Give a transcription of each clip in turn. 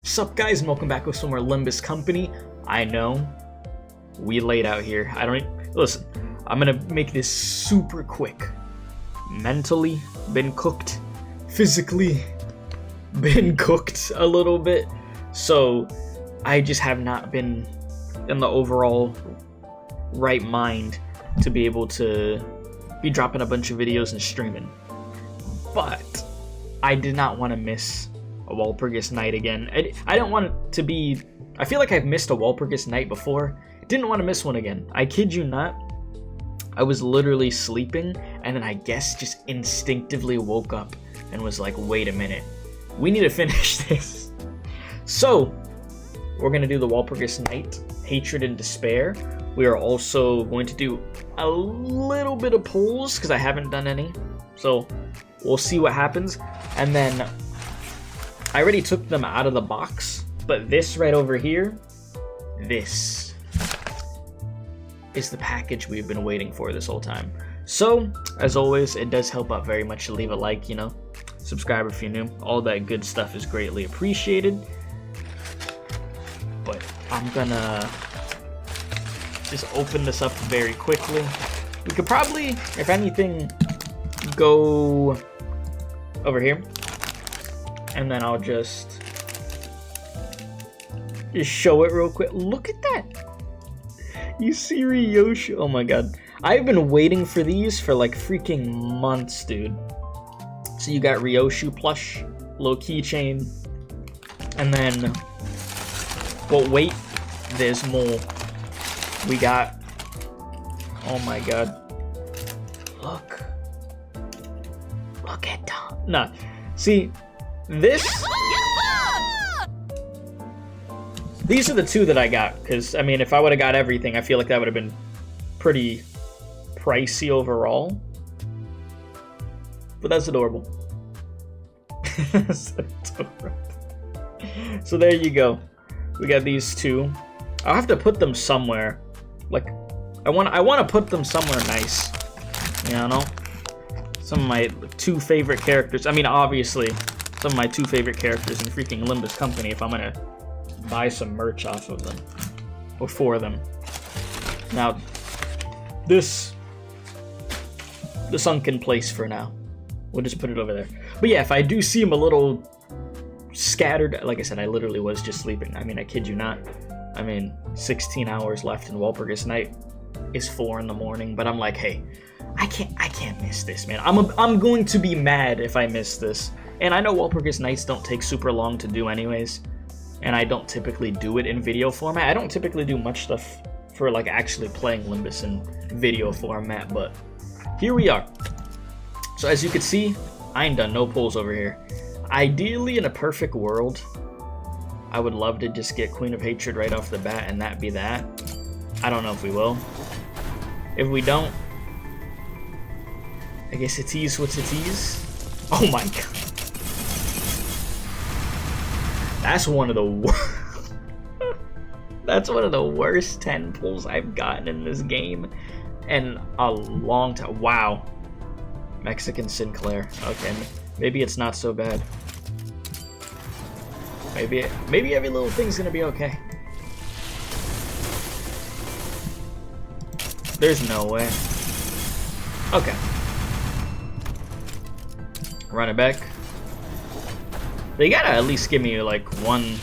Sup guys, and welcome back with some more Limbus Company. I know, we laid out here. Listen, I'm gonna make this super quick. Mentally, been cooked. Physically, been cooked a little bit. So, I just have not been in the overall right mind to be able to be dropping a bunch of videos and streaming. But, I did not want to miss a Walpurgis Night again. I don't want it to be... I feel like I've missed a Walpurgis Night before. Didn't want to miss one again. I kid you not. I was literally sleeping, and then I guess just instinctively woke up and was like, wait a minute. We need to finish this. So, we're going to do the Walpurgis Night, Hatred and Despair. We are also going to do a little bit of polls, because I haven't done any. So, we'll see what happens. And then... I already took them out of the box, but this right over here, this is the package we've been waiting for this whole time. So, as always, it does help out very much to leave a like, you know, subscribe if you're new. All that good stuff is greatly appreciated. But I'm gonna just open this up very quickly. We could probably, if anything, go over here. And then I'll just show it real quick. Look at that! You see Ryoshi? Oh my god. I've been waiting for these for like freaking months, dude. So you got Ryoshi plush, little keychain. And then... Well, wait. There's more. We got... Oh my god. Look. Look at Tom. Nah. See... These are the two that I got, because, I mean, if I would have got everything, I feel like that would have been pretty pricey overall. But that's adorable. That's adorable. So there you go. We got these two. I'll have to put them somewhere. Like, I want to put them somewhere nice. You know? Some of my two favorite characters. I mean, obviously... Some of my two favorite characters in freaking Limbus Company if I'm gonna buy some merch off of them. Or for them. Now, the sunken place for now. We'll just put it over there. But yeah, if I do see them a little scattered, like I said, I literally was just sleeping. I mean, I kid you not. I mean, 16 hours left in Walpurgis Night is 4 in the morning, but I'm like, hey, I can't miss this, man. I'm going to be mad if I miss this. And I know Walpurgis Nights don't take super long to do anyways, and I don't typically do it in video format. I don't typically do much stuff for like actually playing Limbus in video format, but here we are. So as you can see, I ain't done no pulls over here. Ideally, in a perfect world, I would love to just get Queen of Hatred right off the bat, and that be that. I don't know if we will. If we don't, I guess it's ease what's it is. Oh my god. That's one of the worst. That's one of the worst 10 pulls I've gotten in this game in a long time. Wow. Mexican Sinclair. Okay, maybe it's not so bad. Maybe every little thing's gonna be okay. There's no way. Okay. Run it back. They gotta at least give me like one...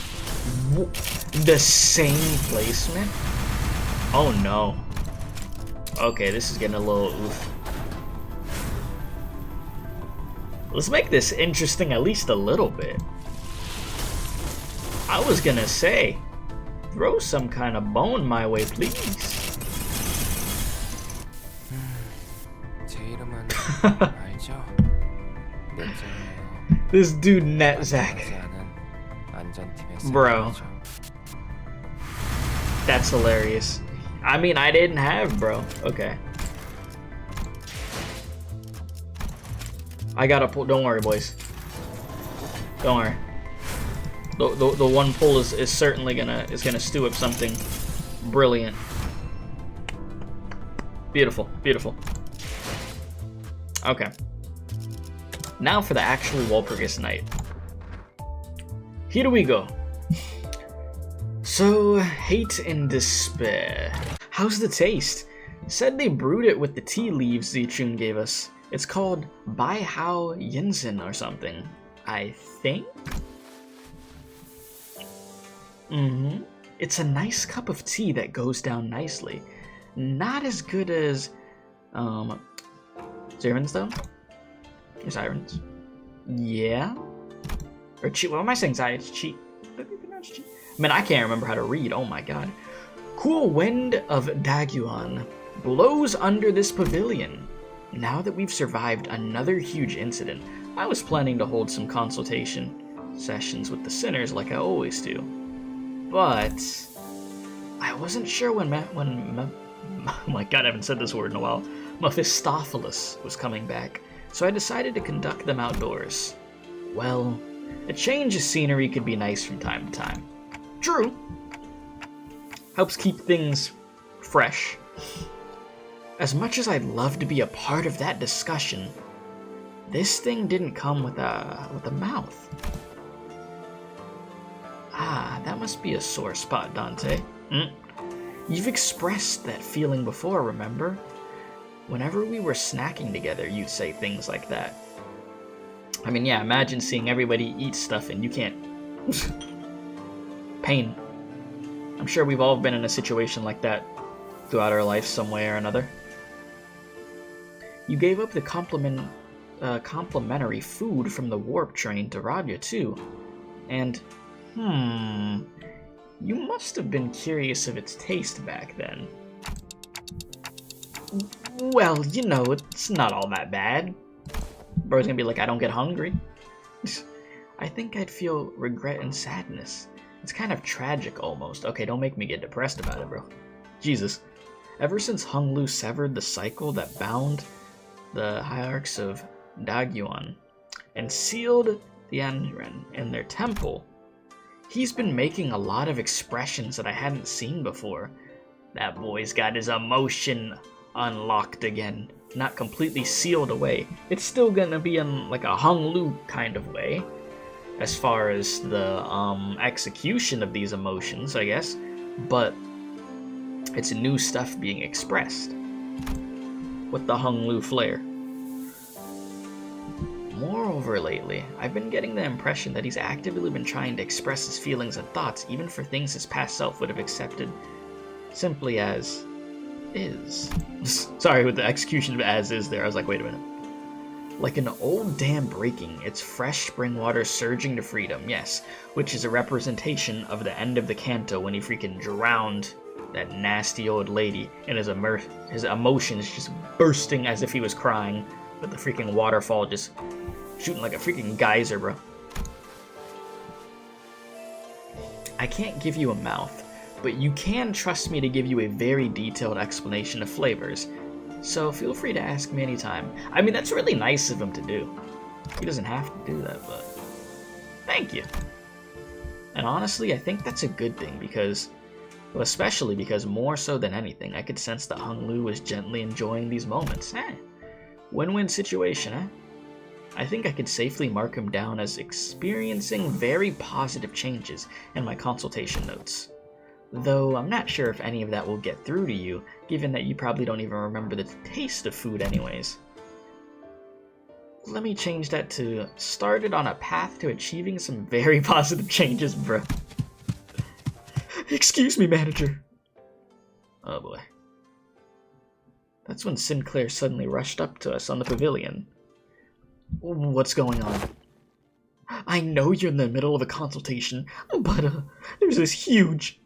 The same placement? Oh no. Okay, this is getting a little oof. Let's make this interesting at least a little bit. I was gonna say, throw some kind of bone my way, please. This dude Netzak. Bro. That's hilarious. I mean, I didn't have, bro. Okay. I gotta pull. Don't worry, boys. Don't worry. The one pull is certainly gonna stew up something brilliant. Beautiful, beautiful. Okay. Now for the actual Walpurgis Night. Here we go. So, hate and despair. How's the taste? Said they brewed it with the tea leaves Zichun gave us. It's called Bai Hao Yinsen or something, I think? It's a nice cup of tea that goes down nicely. Not as good as, Sirens though? Or Sirens? Yeah? Or Chi, what am I saying? It's Chi. I mean, I can't remember how to read, oh my god. Cool wind of Daguan blows under this pavilion. Now that we've survived another huge incident, I was planning to hold some consultation sessions with the sinners like I always do. But I wasn't sure when oh my god, I haven't said this word in a while, Mephistopheles was coming back, so I decided to conduct them outdoors. Well, a change of scenery could be nice from time to time. True. Helps keep things fresh. As much as I'd love to be a part of that discussion, this thing didn't come with a mouth. Ah, that must be a sore spot, Dante. You've expressed that feeling before, remember? Whenever we were snacking together, you'd say things like that. I mean, yeah, imagine seeing everybody eat stuff and you can't. Pain. I'm sure we've all been in a situation like that throughout our life some way or another. You gave up the complimentary food from the warp train to Radya too. And, you must have been curious of its taste back then. Well, you know, it's not all that bad. Bro's gonna be like, I don't get hungry. I think I'd feel regret and sadness. It's kind of tragic almost. Okay, don't make me get depressed about it, bro. Jesus. Ever since Hung Lu severed the cycle that bound the hierarchs of Daguan and sealed the Anren in their temple, he's been making a lot of expressions that I hadn't seen before. That boy's got his emotion unlocked again. Not completely sealed away. It's still gonna be in like a Hung Lu kind of way, as far as the execution of these emotions, I guess, but it's new stuff being expressed with the Hung Lu flair. Moreover, lately, I've been getting the impression that he's actively been trying to express his feelings and thoughts, even for things his past self would have accepted simply as is. Sorry, with the execution of as is there, I was like, wait a minute. Like an old dam breaking, its fresh spring water surging to freedom, yes, which is a representation of the end of the canto when he freaking drowned that nasty old lady, and his emotions just bursting as if he was crying, with the freaking waterfall just shooting like a freaking geyser, bro. I can't give you a mouth, but you can trust me to give you a very detailed explanation of flavors. So feel free to ask me anytime. I mean, that's really nice of him to do. He doesn't have to do that, but thank you. And honestly, I think that's a good thing because, well, especially because more so than anything, I could sense that Hung Lu was gently enjoying these moments. Win-win situation, I think I could safely mark him down as experiencing very positive changes in my consultation notes. Though I'm not sure if any of that will get through to you, given that you probably don't even remember the taste of food anyways. Let me change that to started on a path to achieving some very positive changes, bro. Excuse me, manager. Oh boy. That's when Sinclair suddenly rushed up to us on the pavilion. What's going on? I know you're in the middle of a consultation, but there's this huge,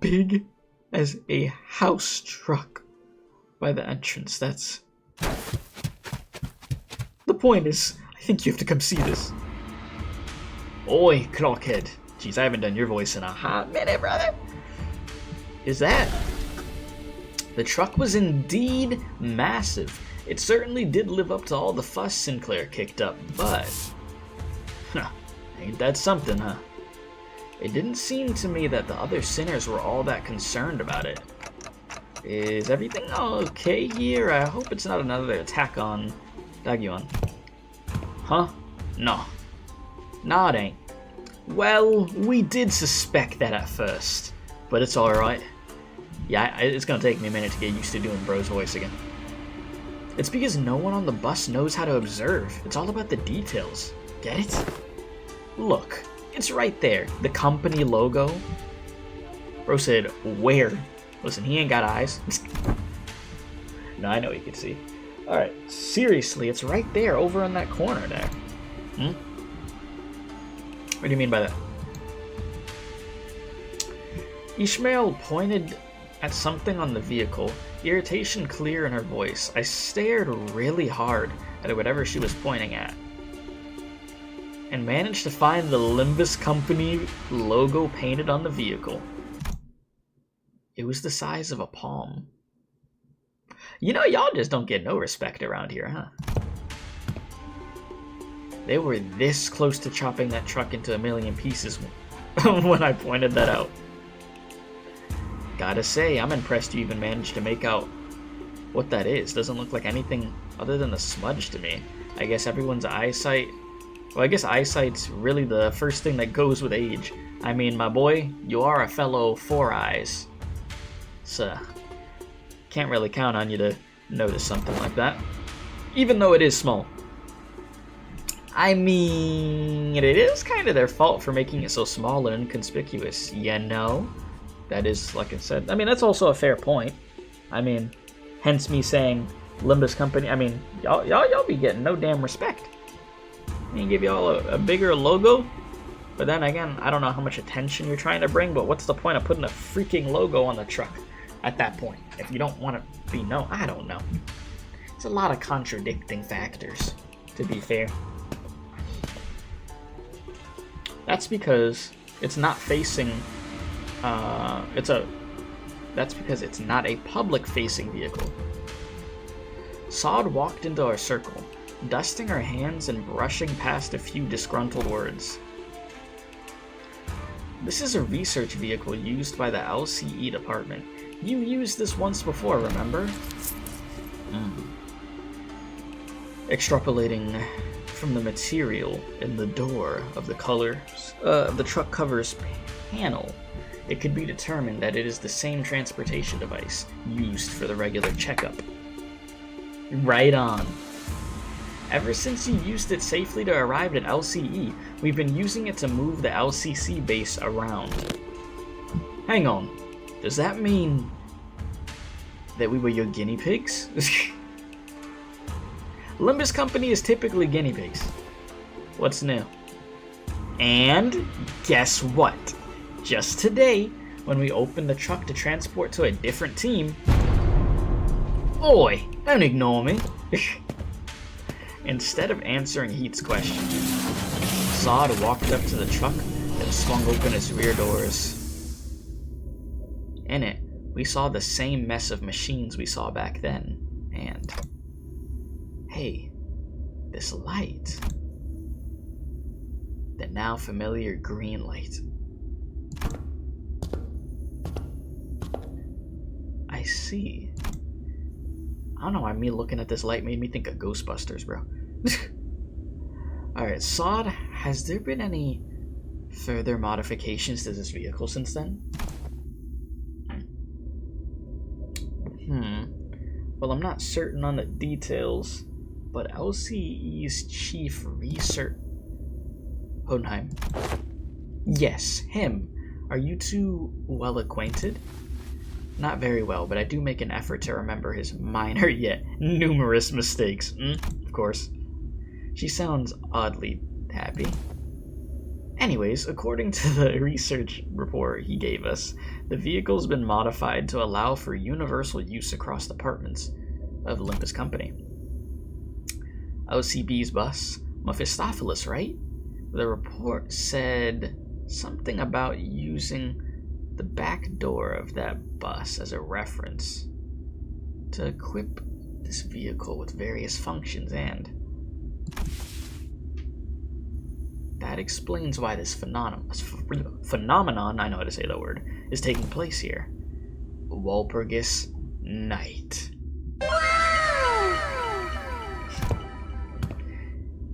big as a house truck by the entrance. That's... The point is, I think you have to come see this. Oi, Crockhead. Jeez, I haven't done your voice in a hot minute, brother. Is that... The truck was indeed massive. It certainly did live up to all the fuss Sinclair kicked up, but... ain't that something, huh? It didn't seem to me that the other sinners were all that concerned about it. Is everything okay here? I hope it's not another attack on Daguan. Huh? No. Nah, it ain't. Well, we did suspect that at first, but it's alright. Yeah, it's gonna take me a minute to get used to doing bro's voice again. It's because no one on the bus knows how to observe. It's all about the details. Get it? Look, it's right there. The company logo. Bro said, where? Listen, he ain't got eyes. No, I know he can see. Alright, seriously, it's right there, over in that corner there. What do you mean by that? Ishmael pointed at something on the vehicle, irritation clear in her voice. I stared really hard at whatever she was pointing at, and managed to find the Limbus Company logo painted on the vehicle. It was the size of a palm. You know, y'all just don't get no respect around here, huh? They were this close to chopping that truck into a million pieces when I pointed that out. Gotta say, I'm impressed you even managed to make out what that is. Doesn't look like anything other than a smudge to me. I guess everyone's eyesight... Well, I guess eyesight's really the first thing that goes with age. I mean, my boy, you are a fellow Four Eyes. So, can't really count on you to notice something like that. Even though it is small. I mean, it is kind of their fault for making it so small and inconspicuous, you know? That is, like I said, I mean, that's also a fair point. I mean, hence me saying Limbus Company, I mean, y'all be getting no damn respect. I mean, give y'all a bigger logo, but then again, I don't know how much attention you're trying to bring, but what's the point of putting a freaking logo on the truck at that point? If you don't want to be known, I don't know. It's a lot of contradicting factors, to be fair. That's because it's not facing, that's because it's not a public-facing vehicle. Sod walked into our circle, dusting her hands and brushing past a few disgruntled words. This is a research vehicle used by the LCE department. You used this once before, remember? Extrapolating from the material in the door of the the truck cover's panel, it could be determined that it is the same transportation device used for the regular checkup. Right on. Ever since you used it safely to arrive at LCE, we've been using it to move the LCC base around. Hang on, does that mean that we were your guinea pigs? Limbus Company is typically guinea pigs. What's new? And guess what? Just today, when we opened the truck to transport to a different team... Oi, don't ignore me. Instead of answering Heat's question, Zod walked up to the truck and swung open its rear doors. In it, we saw the same mess of machines we saw back then, and... Hey, this light. The now familiar green light. I see. I don't know why me looking at this light made me think of Ghostbusters, bro. Alright, Sod, has there been any further modifications to this vehicle since then? Well, I'm not certain on the details, but LCE's chief research... Hohenheim. Yes, him. Are you two well acquainted? Not very well, but I do make an effort to remember his minor yet numerous mistakes. Of course. She sounds oddly happy. Anyways, according to the research report he gave us, the vehicle's been modified to allow for universal use across departments of Limbus Company. OCB's bus, Mephistopheles, right? The report said something about using the back door of that bus as a reference to equip this vehicle with various functions, and that explains why this phenomenon, I know how to say that word, is taking place here. Walpurgis Night.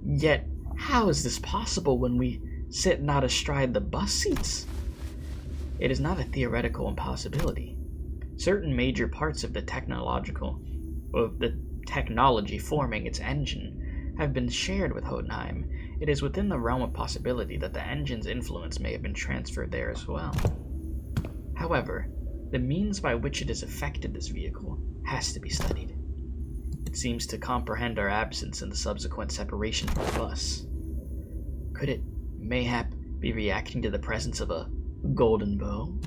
Yet, how is this possible when we sit not astride the bus seats? It is not a theoretical impossibility. Certain major parts of the technology forming its engine have been shared with Hohenheim. It is within the realm of possibility that the engine's influence may have been transferred there as well. However, the means by which it has affected this vehicle has to be studied. It seems to comprehend our absence and the subsequent separation from the bus. Could it, mayhap, be reacting to the presence of a golden bow?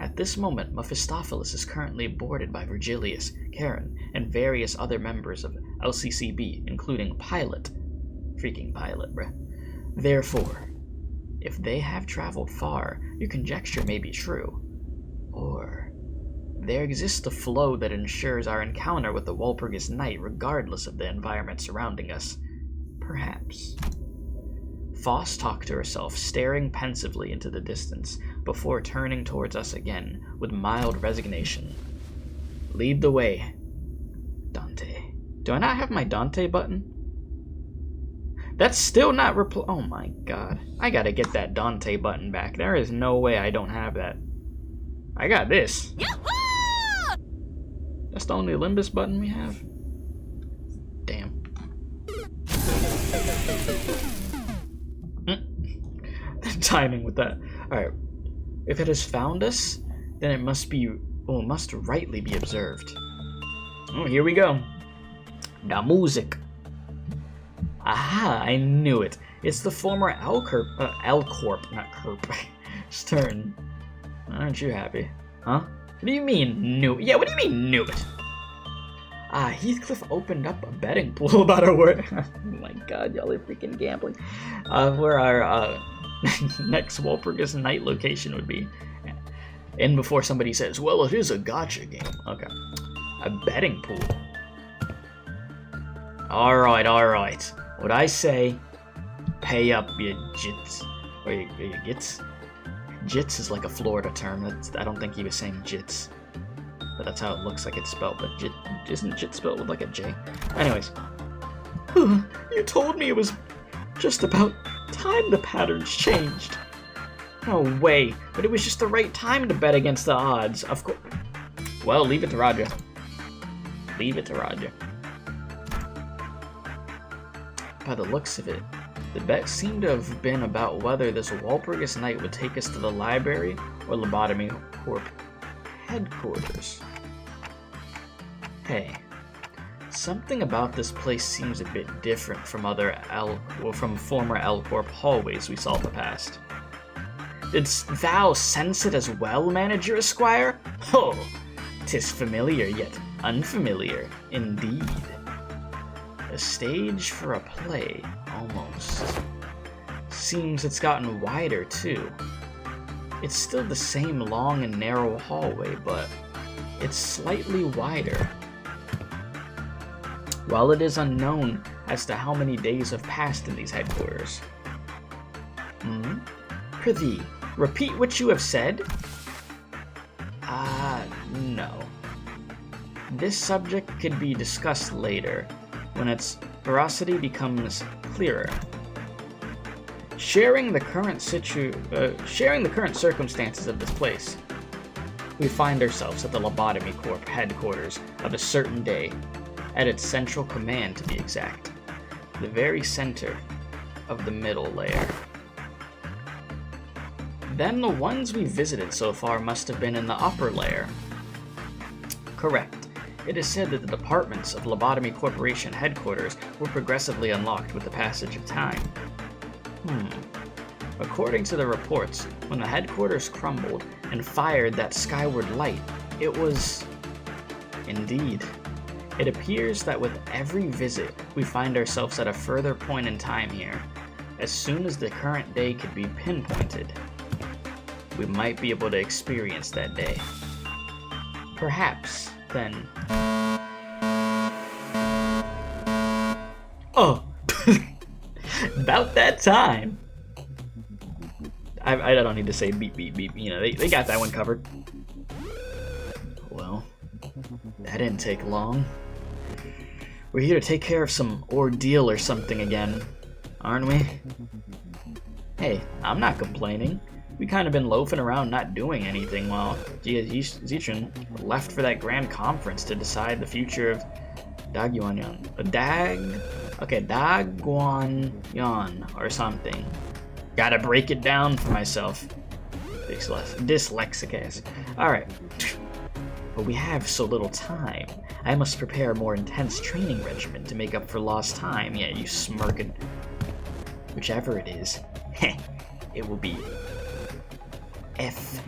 At this moment, Mephistopheles is currently boarded by Virgilius, Karen, and various other members of LCCB, including Pilot. Freaking Pilot, bruh. Therefore, if they have traveled far, your conjecture may be true. Or there exists a flow that ensures our encounter with the Walpurgis Night regardless of the environment surrounding us. Perhaps. Foss talked to herself, staring pensively into the distance, before turning towards us again, with mild resignation. Lead the way, Dante. Do I not have my Dante button? That's still not oh my god. I gotta get that Dante button back. There is no way I don't have that. I got this. Yahoo! That's the only Limbus button we have? Damn. The timing with that. Alright. If it has found us, then it must rightly be observed. Oh, here we go. Da music. Aha, I knew it. It's the former L-Corp, not Kerp, Stern. Aren't you happy? Huh? What do you mean, knew it? Yeah, what do you mean, knew it? Heathcliff opened up a betting pool about our work. Oh my god, y'all are freaking gambling. Where our next Walpurgis Night location would be. And before somebody says, well, it is a gotcha game. Okay. A betting pool. Alright. What I say, pay up, you jits. Or you gits? Jits is like a Florida term. I don't think he was saying jits. But that's how it looks like it's spelled. But jit, isn't jit spelled with like a J? Anyways. You told me it was just about time the patterns changed. No way. But it was just the right time to bet against the odds. Of course. Well, leave it to Roger. Leave it to Roger. By the looks of it, the bet seemed to have been about whether this Walpurgis Night would take us to the library or Lobotomy Corp headquarters. Hey, something about this place seems a bit different from from former L-Corp hallways we saw in the past. Didst thou sense it as well, Manager Esquire? Oh, 'tis familiar yet unfamiliar, indeed. A stage for a play, almost. Seems it's gotten wider, too. It's still the same long and narrow hallway, but it's slightly wider. While it is unknown as to how many days have passed in these headquarters. Prithee, repeat what you have said? No. This subject could be discussed later, when its veracity becomes clearer. Sharing the current circumstances of this place, we find ourselves at the Lobotomy Corp headquarters of a certain day, at its central command to be exact, the very center of the middle layer. Then the ones we visited so far must have been in the upper layer. Correct. It is said that the departments of Lobotomy Corporation headquarters were progressively unlocked with the passage of time. According to the reports, when the headquarters crumbled and fired that skyward light, it was... Indeed. It appears that with every visit, we find ourselves at a further point in time here. As soon as the current day could be pinpointed, we might be able to experience that day. Perhaps, then... Oh! About that time! I don't need to say beep, beep, beep. You know, they got that one covered. Well, that didn't take long. We're here to take care of some ordeal or something again, aren't we? Hey, I'm not complaining. We kind of been loafing around not doing anything while Zichun left for that grand conference to decide the future of Dagguanyan. Dagguanyan or something. Gotta break it down for myself. Dyslexic ass. Alright. But we have so little time. I must prepare a more intense training regimen to make up for lost time. Yeah, you smirking. Whichever it is, it will be F-U-N.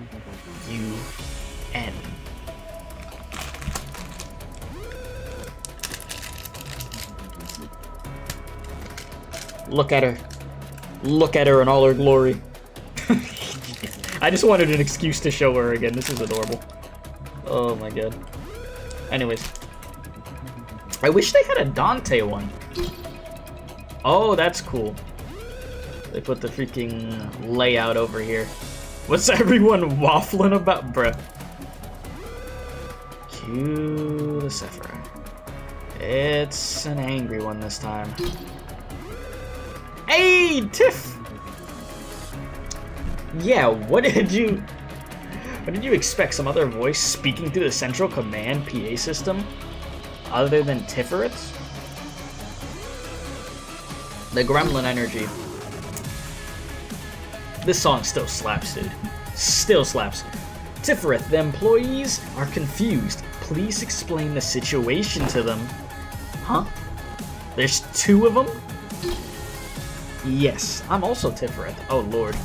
Look at her. Look at her in all her glory. I just wanted an excuse to show her again. This is adorable. Oh my god. Anyways. I wish they had a Dante one. Oh, that's cool. They put the freaking layout over here. What's everyone waffling about, bruh? Cue the Sephira. It's an angry one this time. Hey, Tiff! Yeah, what did you expect? Some other voice speaking through the central command PA system? Other than Tiferet? The gremlin energy. This song still slaps, dude. Still slaps. Tiferet, the employees are confused. Please explain the situation to them. Huh? There's two of them? Yes, I'm also Tiferet. Oh lord.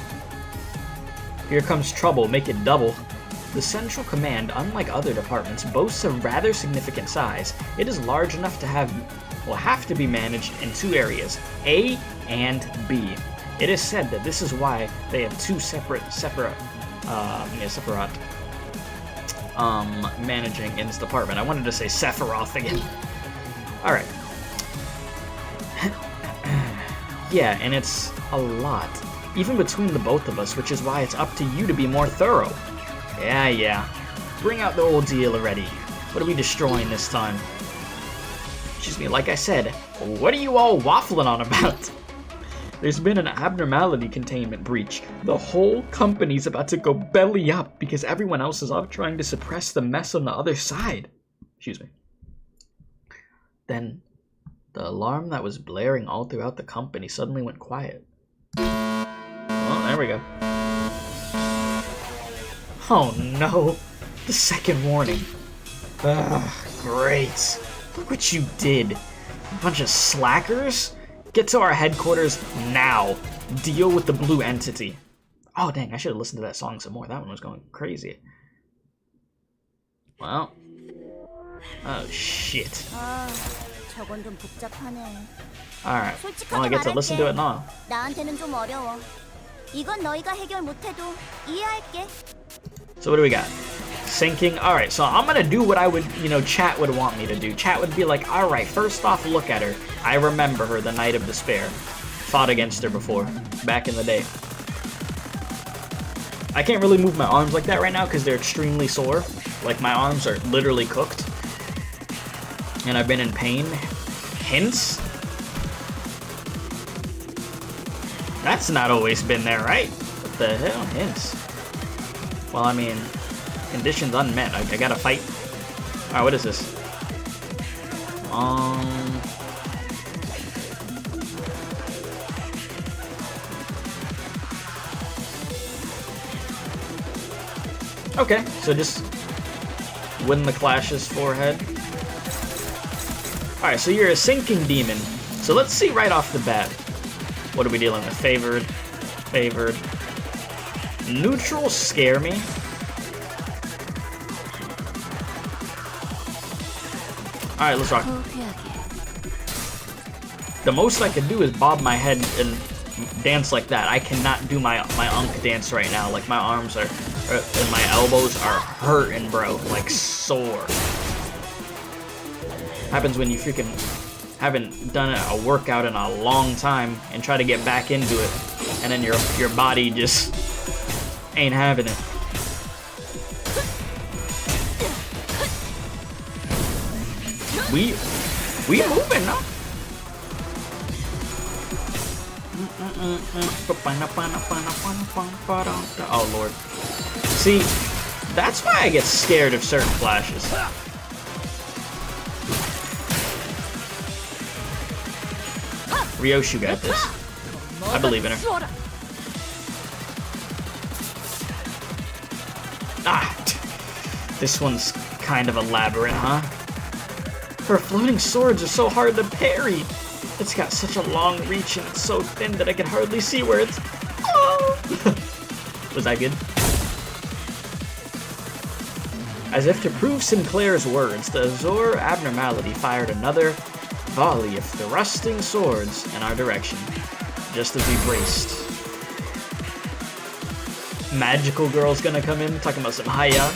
Here comes trouble, make it double. The Central Command, unlike other departments, boasts a rather significant size. It is large enough to have to be managed in two areas, A and B. It is said that this is why they have two separate managing in this department. I wanted to say Sephiroth again. Alright. Yeah, and it's a lot. Even between the both of us, which is why it's up to you to be more thorough. Yeah. Bring out the old deal already. What are we destroying this time? Excuse me, like I said, what are you all waffling on about? There's been an abnormality containment breach. The whole company's about to go belly up because everyone else is off trying to suppress the mess on the other side. Excuse me. Then, the alarm that was blaring all throughout the company suddenly went quiet. Oh, there we go. Oh no, the second warning. Ugh, great. Look what you did. A bunch of slackers? Get to our headquarters now. Deal with the blue entity. Oh dang, I should have listened to that song some more. That one was going crazy. Well. Oh shit. Alright, well I get to listen to it now. So what do we got? Syncing. Alright, so I'm gonna do what I would, chat would want me to do. Chat would be like, alright, first off, look at her. I remember her, the Night of Despair. Fought against her before, back in the day. I can't really move my arms like that right now because they're extremely sore. Like, my arms are literally cooked. And I've been in pain. Hints? That's not always been there, right? What the hell? Hints. Well, I mean, conditions unmet. I gotta fight. Alright, what is this? Okay, so just win the Clash's forehead. Alright, so you're a sinking demon. So let's see right off the bat. What are we dealing with? Favored. Favored. Neutral scare me. Alright, let's rock. The most I can do is bob my head and dance like that. I cannot do my unk dance right now. Like, my arms are and my elbows are hurting, bro. Like, sore. Happens when you freaking haven't done a workout in a long time and try to get back into it, and then your body just ain't having it. We moving, huh? Oh lord. See, that's why I get scared of certain flashes. Ryoshu got this. I believe in her. Ah! This one's kind of elaborate, huh? Her floating swords are so hard to parry. It's got such a long reach and it's so thin that I can hardly see where it's... Oh! Was that good? As if to prove Sinclair's words, the Azor Abnormality fired another volley of thrusting swords in our direction, just as we braced. Magical Girl's gonna come in, talking about some hiya.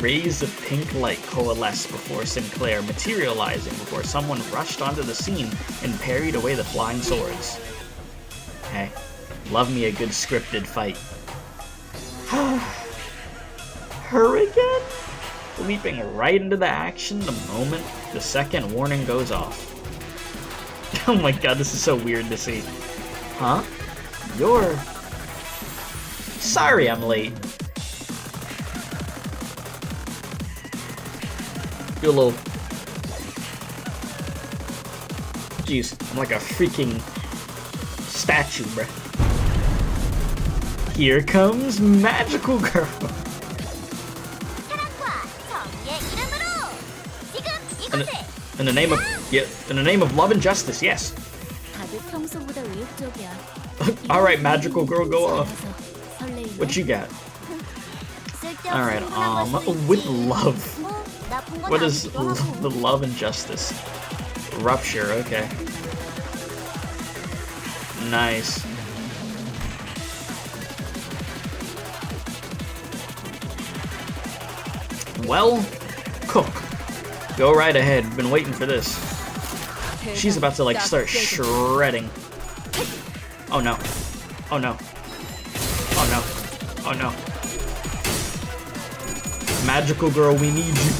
Rays of pink light coalesced before Sinclair, materializing before someone rushed onto the scene and parried away the flying swords. Hey, love me a good scripted fight. Her again? Leaping right into the action the moment the second warning goes off. Oh my god, this is so weird to see. Huh? You're... Sorry I'm late. You little... Jeez, I'm like a freaking statue, bruh. Here comes Magical Girl. In the name of love and justice, yes. All right, Magical Girl, go off. What you got? All right, with love. What is the love and justice? Rupture, okay. Nice. Well, cook. Go right ahead. Been waiting for this. She's about to like start shredding. Oh no. Oh no. Oh no. Oh no. Magical Girl, we need you.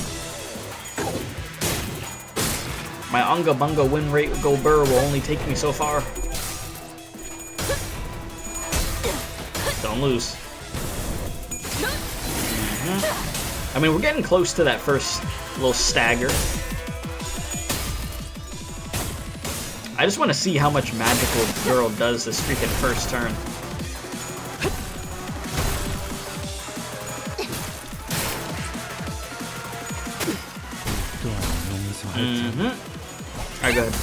My Unga Bunga win rate with Go Burr will only take me so far. Don't lose. I mean, we're getting close to that first little stagger. I just want to see how much Magical Girl does this freaking first turn. Alright, go ahead.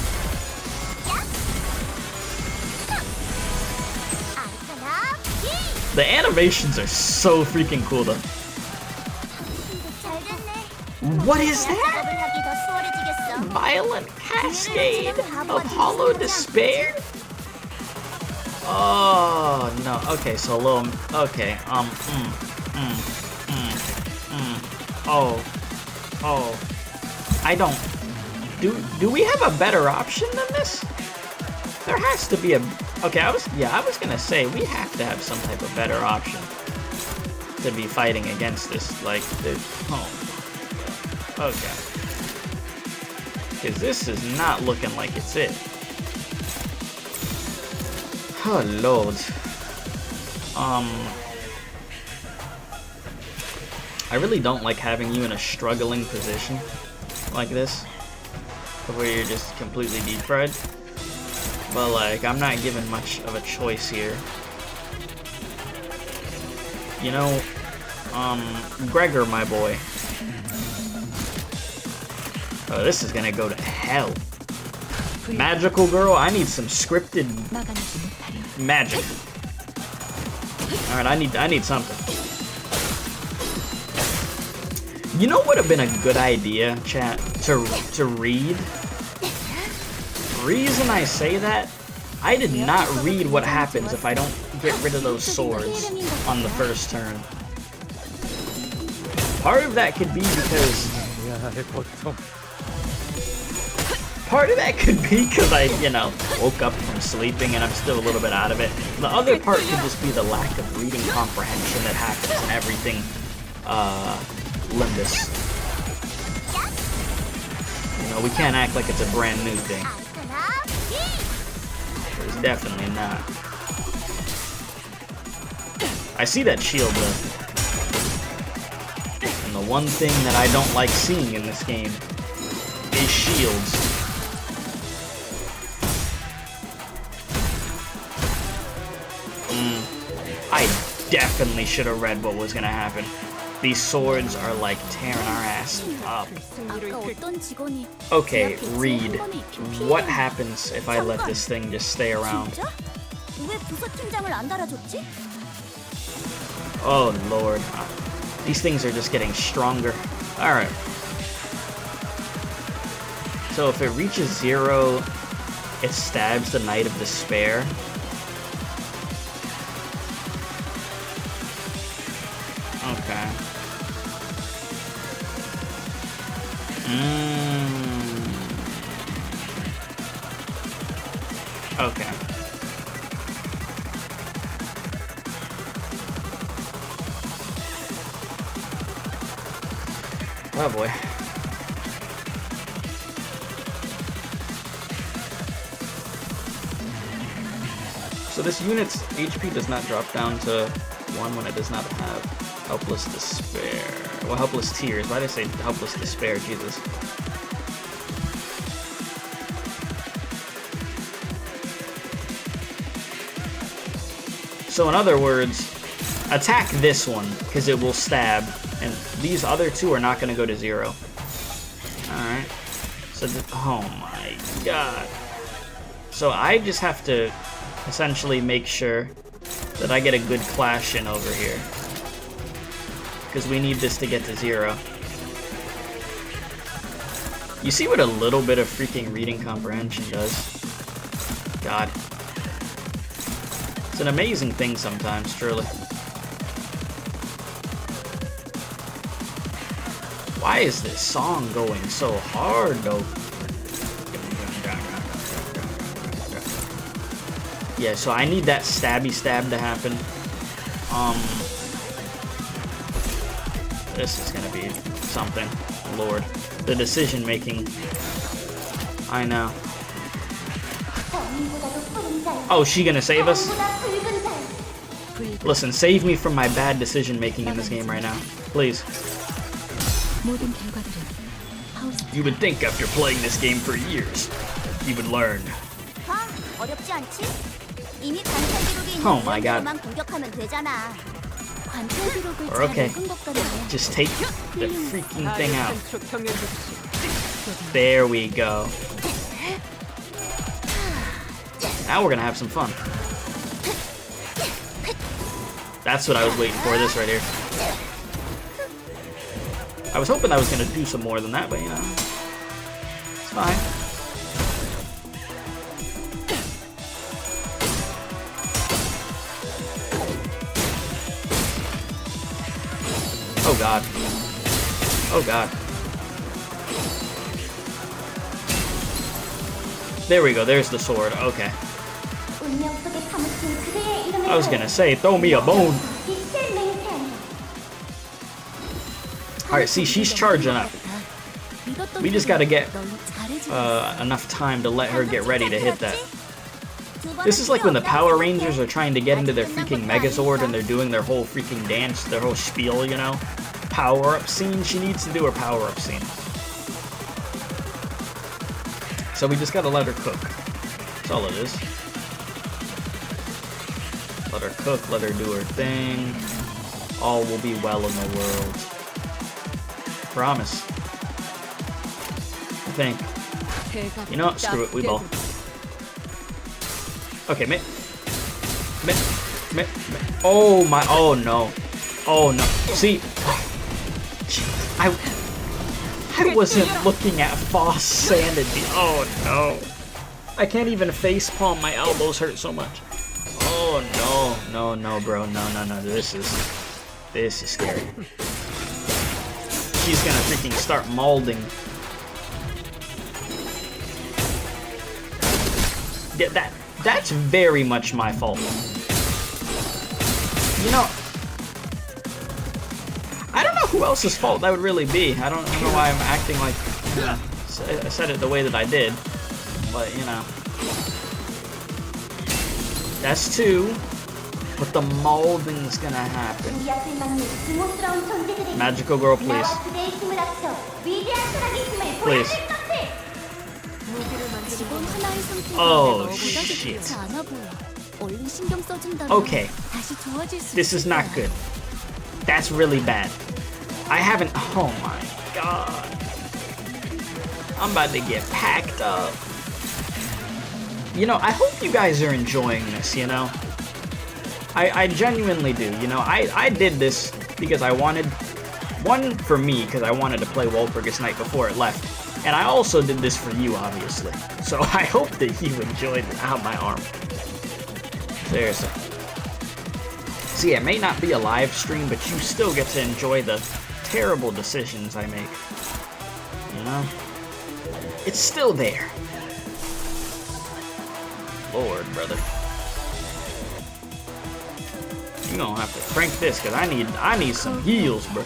The animations are so freaking cool though. What is that? Violent cascade of hollow despair? Oh no. Okay, so a little. Okay. Oh. I don't. Do we have a better option than this? There has to be a. Okay, I was gonna say we have to have some type of better option to be fighting against this. Like, okay. Because this is not looking like it's it. Oh lord. I really don't like having you in a struggling position like this, where you're just completely deep fried. But like, I'm not given much of a choice here. You know, Gregor, my boy. Oh, this is gonna go to hell. Magical Girl, I need some scripted magic. Alright, I need something. You know what would have been a good idea, chat? To read? Reason I say that, I did not read what happens if I don't get rid of those swords on the first turn. Part of that could be because... Part of that could be because I, woke up from sleeping and I'm still a little bit out of it. The other part could just be the lack of reading comprehension that happens in everything, Limbus. We can't act like it's a brand new thing. is definitely not. I see that shield though. And the one thing that I don't like seeing in this game is shields. I definitely should have read what was gonna happen. These swords are like tearing our ass up. Okay, read. What happens if I let this thing just stay around? Oh lord. These things are just getting stronger. Alright. So if it reaches 0, it stabs the Knight of Despair. Okay. Okay. Oh boy. So this unit's HP does not drop down to 1 when it does not have Helpless Despair. Well, Helpless Tears. Why did I say Helpless Despair? Jesus. So in other words, attack this one, because it will stab, and these other two are not going to go to 0. Alright. So, oh my god. So I just have to essentially make sure that I get a good clash in over here. Because we need this to get to 0. You see what a little bit of freaking reading comprehension does? God. It's an amazing thing sometimes, truly. Why is this song going so hard, though? Yeah, so I need that stabby stab to happen. This is gonna be something. Lord. The decision making. I know. Oh, she gonna save us? Listen, save me from my bad decision making in this game right now. Please. You would think after playing this game for years, you would learn. Oh my god. Or okay, just take the freaking thing out. There we go. Now we're gonna have some fun. That's what I was waiting for, this right here. I was hoping I was gonna do some more than that, but you know, it's fine. Oh god. Oh god. There we go, there's the sword, okay. I was gonna say, throw me a bone. Alright, see, she's charging up. We just gotta get enough time to let her get ready to hit that. This is like when the Power Rangers are trying to get into their freaking Megazord and they're doing their whole freaking dance, their whole spiel, you know? Power-up scene. She needs to do her power-up scene. So we just gotta let her cook. That's all it is. Let her cook, let her do her thing. All will be well in the world. Promise. I think. You know what? Screw it, we ball. Okay, oh my, oh no. Oh no. See, I wasn't looking at false sanity. Oh no. I can't even face palm, my elbows hurt so much. Oh no, no, bro, no, this is scary. She's gonna freaking start molding. Yeah, that's very much my fault. You know, I don't know who else's fault that would really be. I don't know why I'm acting like, you know, I said it the way that I did, but you know. That's 2. But the molding's gonna happen. Magical girl, please. Please. Oh, shit. Okay. This is not good. That's really bad. I haven't... Oh my god. I'm about to get packed up. You know, I hope you guys are enjoying this, you know? I genuinely do, you know? I did this because I wanted... One, for me, because I wanted to play Walpurgis Night before it left. And I also did this for you, obviously. So I hope that you enjoyed it. Ow, my arm. Seriously. See, it may not be a live stream, but you still get to enjoy the terrible decisions I make. You know? It's still there. Lord, brother. You're gonna have to crank this, because I need some heals, bro.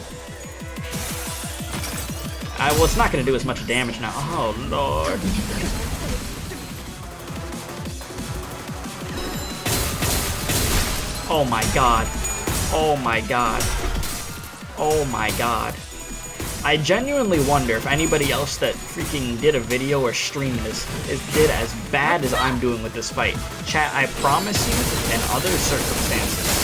Well, it's not gonna do as much damage now. Oh, Lord. Oh my god. Oh my god. Oh my god. I genuinely wonder if anybody else that freaking did a video or stream this did as bad as I'm doing with this fight. Chat, I promise you, in other circumstances.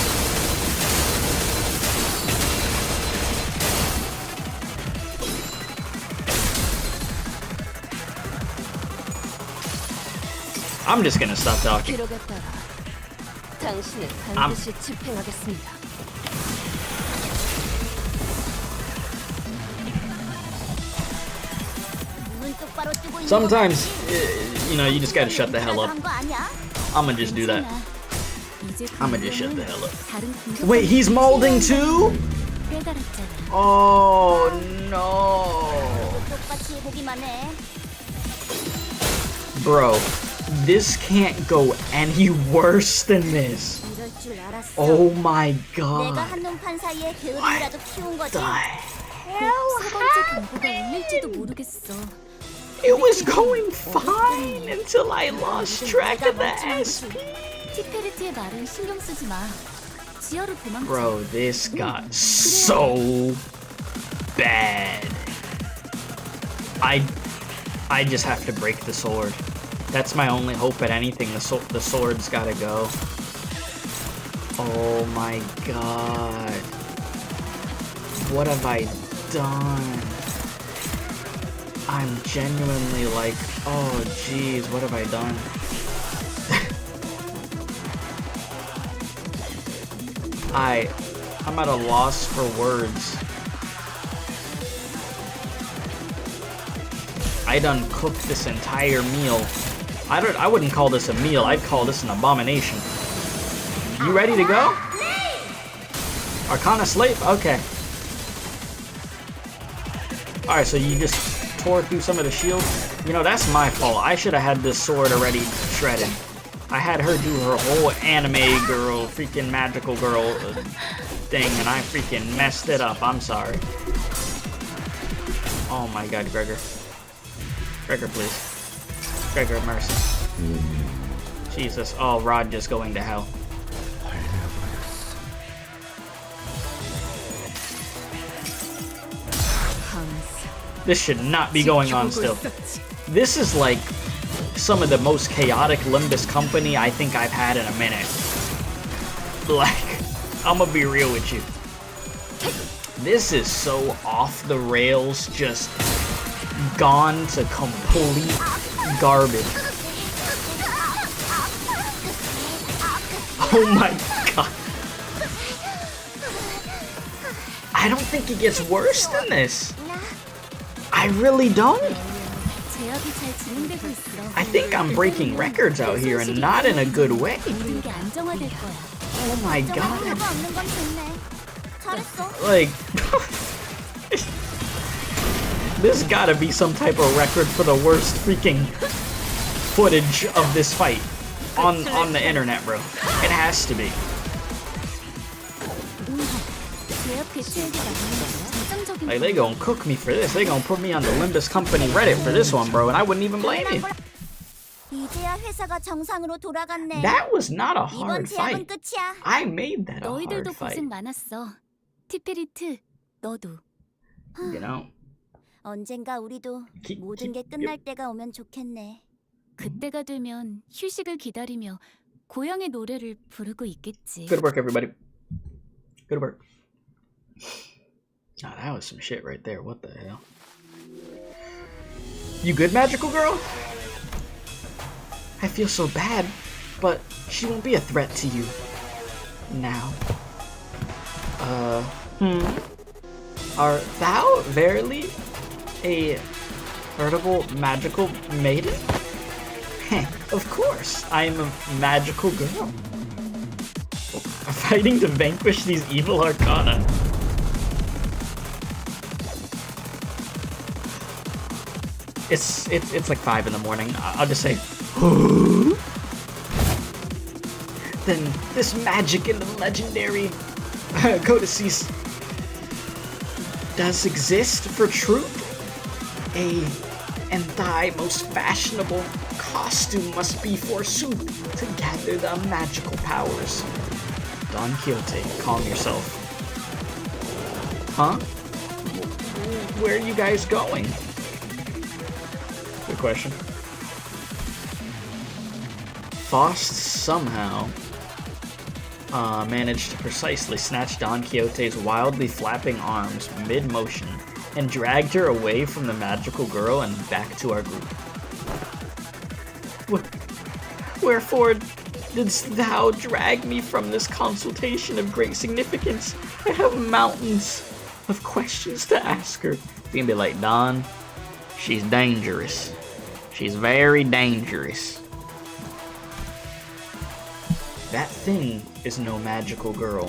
I'm just gonna stop talking. Sometimes, you know, you just gotta shut the hell up. I'ma just do that. I'ma just shut the hell up. Wait, he's molding too? Oh no. Bro, this can't go any worse than this. Oh my god. What the hell happened? It was going fine until I lost track of the SP. Bro, this got so bad. I just have to break the sword. That's my only hope at anything. The sword's gotta go. Oh my god. What have I done? I'm genuinely like, oh jeez, what have I done? I'm at a loss for words. I done cooked this entire meal. I wouldn't call this a meal, I'd call this an abomination. You ready to go? Arcana Slave? Okay. Alright, so you just tore through some of the shield. You know, that's my fault. I should have had this sword already shredded. I had her do her whole anime girl, freaking magical girl thing, and I freaking messed it up. I'm sorry. Oh my god, Gregor. Gregor, please. Gregor, mercy. Jesus. Oh, Rod just going to hell. This should not be going on still. This is like some of the most chaotic Limbus Company I think I've had in a minute. Like, I'm gonna be real with you. This is so off the rails, just gone to complete garbage. Oh my god. I don't think it gets worse than this. I really don't. I think I'm breaking records out here and not in a good way. Oh my god. Like, this gotta be some type of record for the worst freaking footage of this fight on the internet, bro. It has to be. Like, they gonna cook me for this. They gonna put me on the Limbus Company Reddit for this one, bro, and I wouldn't even blame you. 이제야 회사가 정상으로 돌아갔네. That was not a 이번 hard 제압은 fight. 끝이야. I made that a hard 너희들도 fight. 고생 많았어. 티페리트, 너도. You know. 언젠가 우리도 Keep- 모든 게 keep- 끝날 때가 오면 좋겠네. 그때가 되면 휴식을 기다리며 고향의 노래를 부르고 있겠지. Good work, everybody. Good work. Oh, that was some shit right there. What the hell? You good, magical girl? I feel so bad, but she won't be a threat to you. Now. Art thou verily a veritable magical maiden? Heh, of course, I am a magical girl. Fighting to vanquish these evil arcana. It's like 5 in the morning. I'll just say, then this magic in the legendary codices does exist for truth. And thy most fashionable costume must be forsooth to gather the magical powers. Don Quixote, calm yourself. Huh? Where are you guys going? Good question. Faust somehow managed to precisely snatch Don Quixote's wildly flapping arms mid-motion and dragged her away from the magical girl and back to our group. Wherefore didst thou drag me from this consultation of great significance? I have mountains of questions to ask her. You can be like, Don, she's dangerous. She's very dangerous. That thing is no magical girl.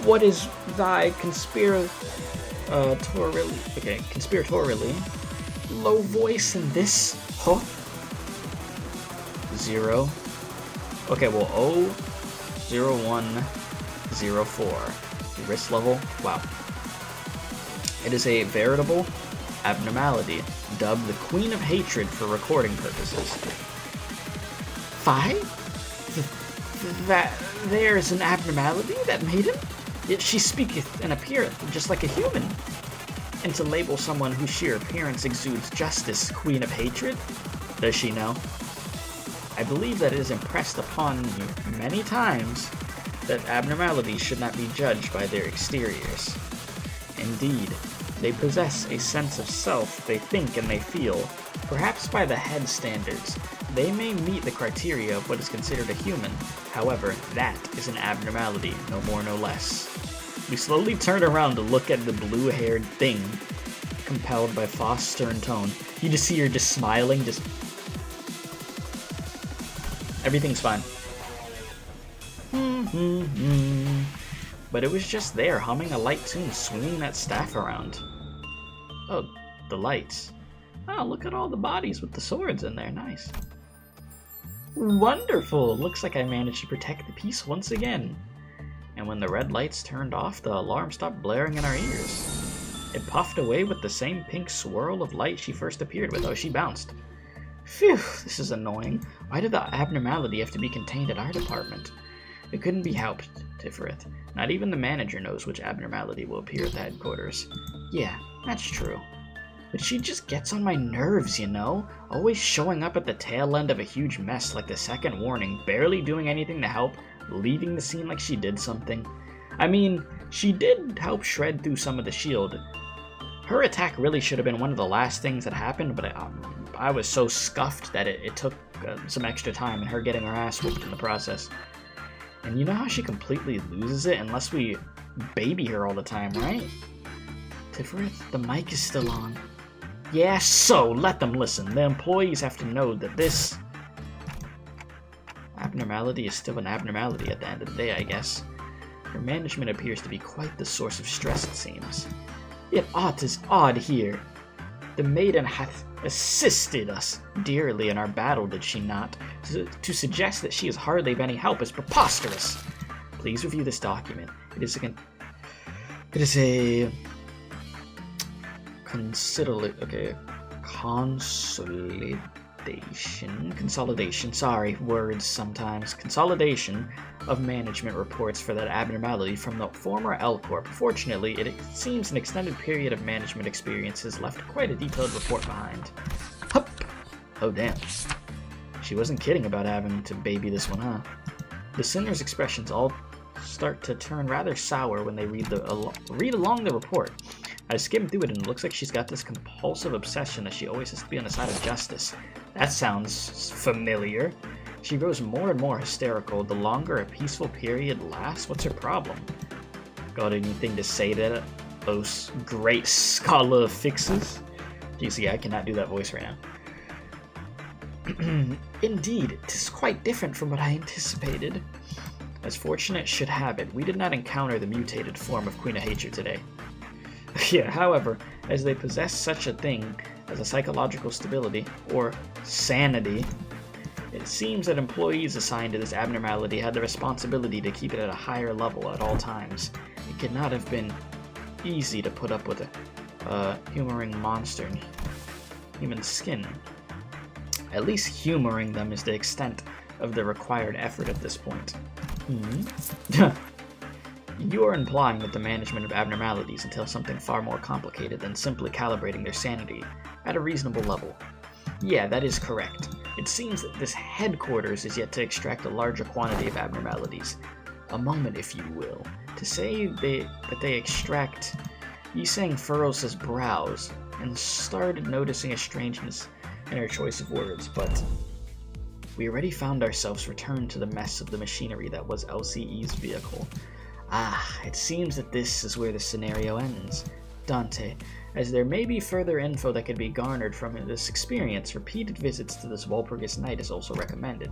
What is thy conspiratorially low voice in this? Huh? 0. Okay, well, 0104. Risk level. Wow. It is a veritable abnormality, dubbed the Queen of Hatred for recording purposes. 5? That there is an abnormality that made him? Yet she speaketh and appeareth just like a human. And to label someone whose sheer appearance exudes justice Queen of Hatred? Does she know? I believe that it is impressed upon you many times that abnormalities should not be judged by their exteriors. Indeed, they possess a sense of self they think and they feel. Perhaps by the head standards, they may meet the criteria of what is considered a human. However, that is an abnormality, no more no less. We slowly turn around to look at the blue-haired thing, compelled by Faust's stern tone. You just see her just smiling, just... Everything's fine. But it was just there, humming a light tune, swinging that staff around. Oh, the lights. Oh, look at all the bodies with the swords in there. Nice. Wonderful! Looks like I managed to protect the peace once again. And when the red lights turned off, the alarm stopped blaring in our ears. It puffed away with the same pink swirl of light she first appeared with. Oh, she bounced. Phew, this is annoying. Why did the abnormality have to be contained at our department? It couldn't be helped, Tiferet. Not even the manager knows which abnormality will appear at the headquarters. Yeah, that's true. But she just gets on my nerves, you know? Always showing up at the tail end of a huge mess like the second warning, barely doing anything to help, leaving the scene like she did something. I mean, she did help shred through some of the shield. Her attack really should have been one of the last things that happened, but I was so scuffed that it took some extra time and her getting her ass whooped in the process. And you know how she completely loses it unless we baby her all the time, right? Tiferet, the mic is still on. Yeah, so let them listen. The employees have to know that this abnormality is still an abnormality at the end of the day, I guess. Her management appears to be quite the source of stress, it seems. Yet aught is odd here. The maiden hath assisted us dearly in our battle, did she not? To suggest that she is hardly of any help is preposterous. Please review this document. It is a consolidation consolidation, sorry, words sometimes, consolidation of management reports for that abnormality from the former L Corp. Fortunately, it seems an extended period of management experience has left quite a detailed report behind. Hup! Oh damn. She wasn't kidding about having to baby this one, huh? The sinner's expressions all start to turn rather sour when they read along the report. I skimmed through it and it looks like she's got this compulsive obsession that she always has to be on the side of justice. That sounds familiar. She grows more and more hysterical the longer a peaceful period lasts. What's her problem? Got anything to say to those great scholar fixes? Geez, yeah, I cannot do that voice right now. Indeed, 'tis quite different from what I anticipated. As fortunate should have it, we did not encounter the mutated form of Queen of Hatred today. Yeah, however, as they possess such a thing as a psychological stability, or sanity, it seems that employees assigned to this abnormality had the responsibility to keep it at a higher level at all times. It could not have been easy to put up with a humoring monster in human skin. At least humoring them is the extent of the required effort at this point. You are implying that the management of abnormalities entails something far more complicated than simply calibrating their sanity at a reasonable level. Yeah, that is correct. It seems that this headquarters is yet to extract a larger quantity of abnormalities. A moment, if you will, to say that they extract. Yiseng furrows his brows and started noticing a strangeness in her choice of words, but we already found ourselves returned to the mess of the machinery that was LCE's vehicle. Ah, it seems that this is where the scenario ends. Dante, as there may be further info that could be garnered from this experience, repeated visits to this Walpurgis Night is also recommended.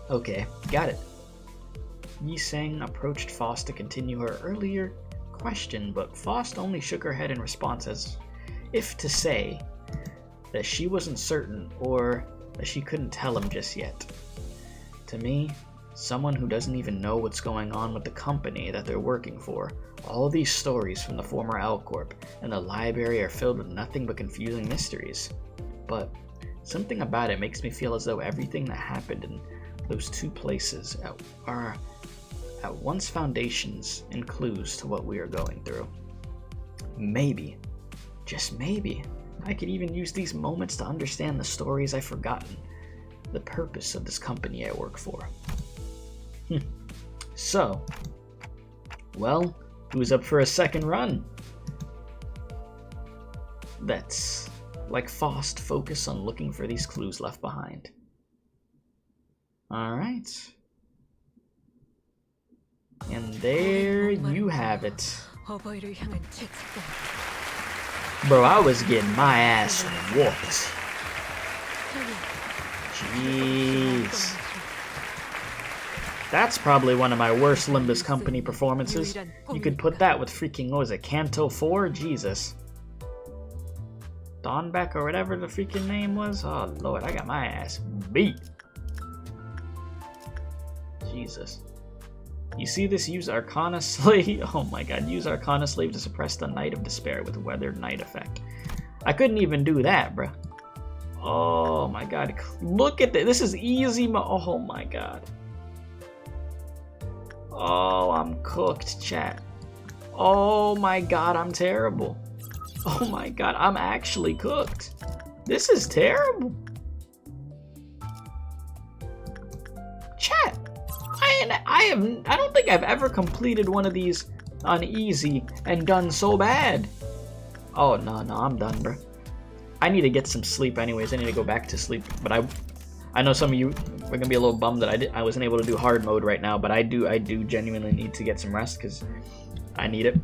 Okay, got it. Yiseng approached Faust to continue her earlier question, but Faust only shook her head in response as if to say that she wasn't certain or that she couldn't tell him just yet. To me, someone who doesn't even know what's going on with the company that they're working for, all these stories from the former L Corp and the library are filled with nothing but confusing mysteries. But something about it makes me feel as though everything that happened in those two places are at once foundations and clues to what we are going through. Maybe, just maybe, I could even use these moments to understand the stories I've forgotten, the purpose of this company I work for. So, well, who's up for a second run? Let's, like Faust, focus on looking for these clues left behind. Alright. And there you have it. Bro, I was getting my ass whooped. Jeez. That's probably one of my worst Limbus Company performances. You could put that with freaking, what was it, Canto 4? Jesus. Dawnbeck or whatever the freaking name was? Oh lord, I got my ass beat. Jesus. You see this? Use Arcana Slave. Oh my god, use Arcana Slave to suppress the Night of Despair with Weathered Night effect. I couldn't even do that, bruh. Oh my god. Look at this. This is easy. Oh my god. Oh, I'm cooked, chat. Oh my god, I'm terrible. Oh my god, I'm actually cooked. This is terrible. Chat. I don't think I've ever completed one of these on easy and done so bad. Oh no, I'm done, bro. I need to get some sleep anyways. I need to go back to sleep, but I know some of you are gonna be a little bummed that I wasn't able to do hard mode right now, but I do genuinely need to get some rest because I need it.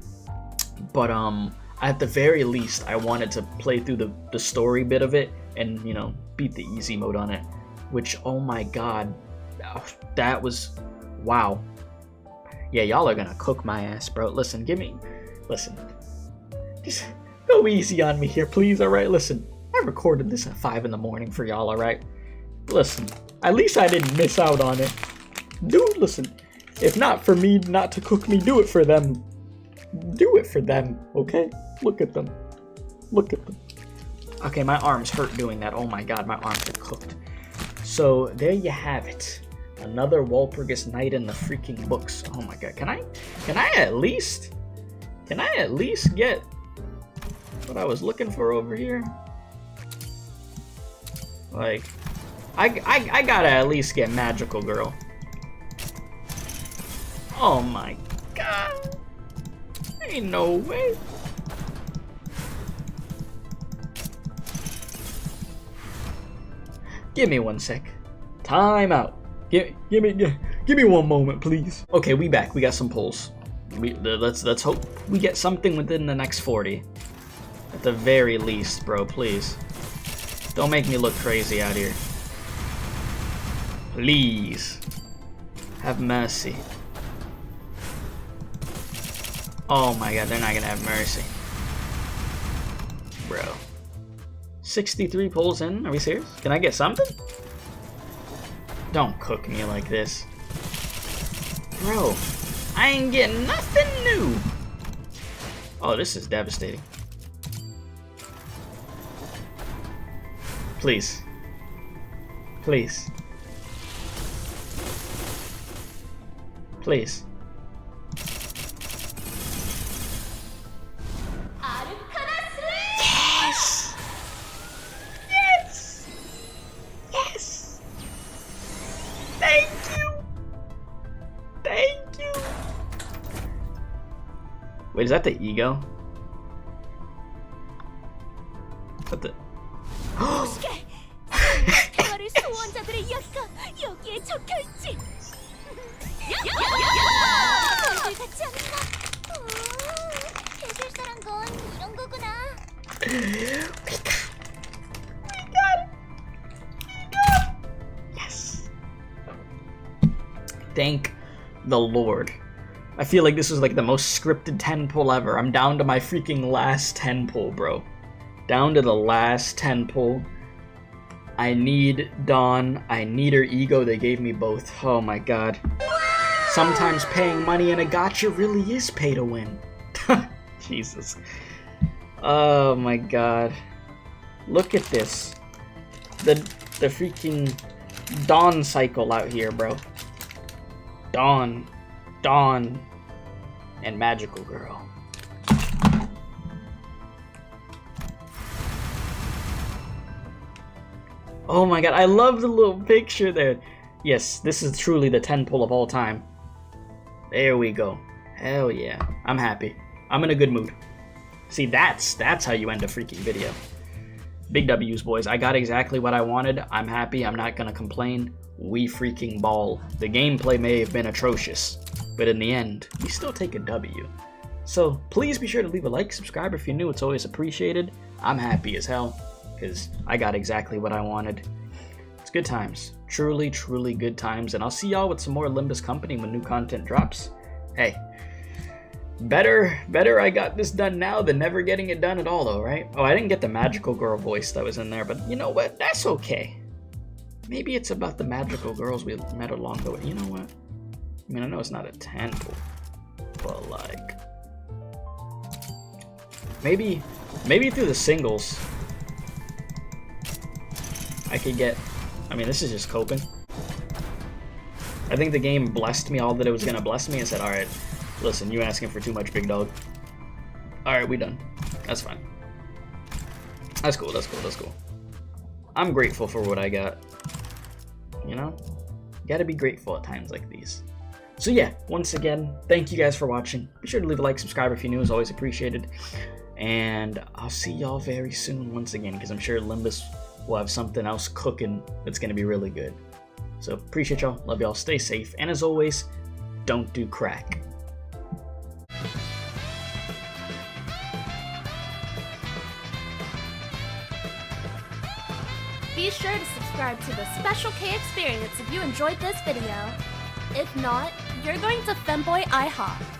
But at the very least, I wanted to play through the story bit of it and, you know, beat the easy mode on it, which, oh my god, that was, wow. Yeah, y'all are gonna cook my ass, bro. Listen, just go easy on me here, please, alright? Listen, I recorded this at 5 in the morning for y'all, alright? Listen, at least I didn't miss out on it. Dude, listen, if not for me not to cook me, do it for them. Do it for them, okay? Look at them. Look at them. Okay, my arms hurt doing that. Oh my god, my arms are cooked. So there you have it. Another Walpurgis Night in the freaking books. Oh my god, can I at least get what I was looking for over here? Like, I gotta at least get Magical Girl. Oh my god. Ain't no way. Give me 1 sec. Time out. Give me one moment, please. Okay, we back. We got some pulls. Let's hope we get something within the next 40. At the very least, bro, please. Don't make me look crazy out here. Please. Have mercy. Oh my god, they're not gonna have mercy. Bro. 63 pulls in? Are we serious? Can I get something? Don't cook me like this. Bro, I ain't getting nothing new. Oh, this is devastating. Please. Please. Please. Yes! Yes! Yes! Thank you! Thank you! Wait, is that the ego? What the? Yes. Thank the Lord. I feel like this was like the most scripted 10 pull ever. I'm down to my freaking last 10 pull, bro. Down to the last 10 pull. I need Dawn. I need her ego. They gave me both. Oh my god. Sometimes paying money in a gacha really is pay to win. Jesus. Oh my god. Look at this. The freaking Dawn cycle out here, bro. Dawn, and Magical Girl. Oh my god, I love the little picture there. Yes, this is truly the 10 pull of all time. There we go. Hell yeah. I'm happy. I'm in a good mood. See, that's how you end a freaking video. Big W's, boys. I got exactly what I wanted. I'm happy. I'm not gonna complain. We freaking ball. The gameplay may have been atrocious, but in the end, we still take a W. So please be sure to leave a like, subscribe if you're new. It's always appreciated. I'm happy as hell, because I got exactly what I wanted. It's good times. Truly, truly good times. And I'll see y'all with some more Limbus Company when new content drops. Hey, better I got this done now than never getting it done at all, though, right? Oh, I didn't get the Magical Girl voice that was in there, but you know what? That's okay. Maybe it's about the magical girls we met along the way. You know what? I mean, I know it's not a 10 pull, but like, maybe through the singles, I could get. I mean, this is just coping. I think the game blessed me all that it was gonna bless me and said, all right, listen, you asking for too much, big dog. All right, we done. That's fine. That's cool. That's cool. That's cool. I'm grateful for what I got. You know, you gotta be grateful at times like these. So yeah, once again, thank you guys for watching. Be sure to leave a like, subscribe if you're new, is always appreciated. And I'll see y'all very soon once again, because I'm sure Limbus will have something else cooking that's gonna be really good. So appreciate y'all, love y'all, stay safe, and as always, don't do crack. Be sure to subscribe to the Special K experience if you enjoyed this video. If not, you're going to Femboy IHOP.